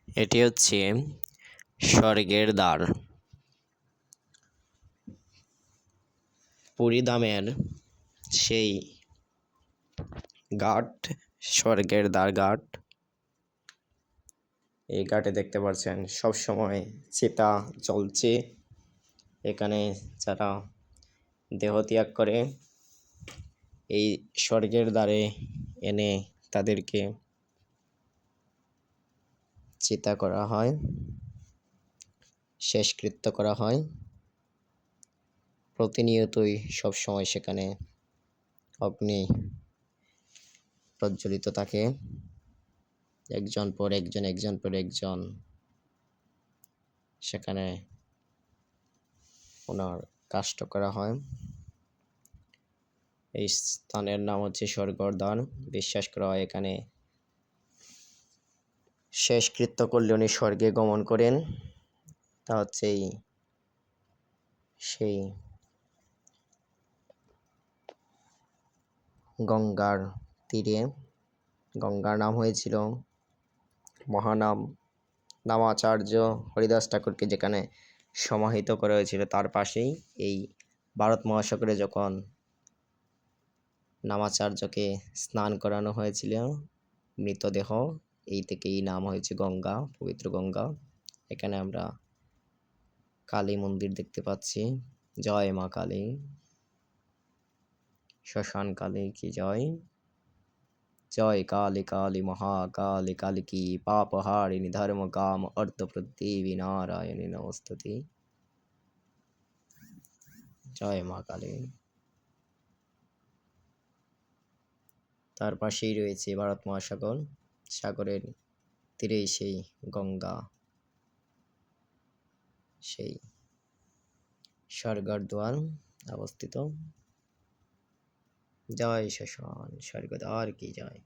এটি হচ্ছে স্বর্গের দ্বার। পুরীধামের সেই ঘাট, স্বর্গের দ্বার ঘাট। এই ঘাটে দেখতে পাচ্ছেন সব সময় চিতা জ্বলছে। এখানে যারা দেহত্যাগ করে এই স্বর্গের দ্বারে এনে তাদেরকে চিতা করা হয়, শেষকৃত্য করা হয়। প্রতিনিয়তই সবসময় সেখানে অগ্নি প্রজ্বলিত থাকে। একজন পর একজন, একজন পর একজন সেখানে ওনার কাষ্ট করা হয়। এই স্থানের নাম হচ্ছে স্বর্গের দ্বার। বিশ্বাস করা হয় এখানে শেষকৃত্য করলে উনি স্বর্গে গমন করেন। তা হচ্ছে সেই গঙ্গার তীরে। গঙ্গার নাম হয়েছিল মহানাম। নামাচার্য হরিদাস ঠাকুরকে যেখানে সমাহিত করা হয়েছিল তার পাশেই এই ভারত মহাসাগরে যখন নামাচার্যকে স্নান করানো হয়েছিল মৃতদেহ, এই থেকেই নাম হয়েছে গঙ্গা, পবিত্র গঙ্গা। এখানে আমরা কালী মন্দির দেখতে পাচ্ছি। জয় মা কালী। শ্মশান কালী কি জয়। জয় কালী কালী মহাকালী কালী কি পাপহারিণী ধর্ম কাম অর্থ প্রতিবি নারায়ণী নমস্তুতে। জয় মা কালী। তার পাশেই রয়েছে ভারত মহাসাগর। সাগরের তীরেই সেই গঙ্গা, সেই স্বর্গের দ্বার অবস্থিত। জয় শ্মশান স্বর্গদ্বার কি জয়।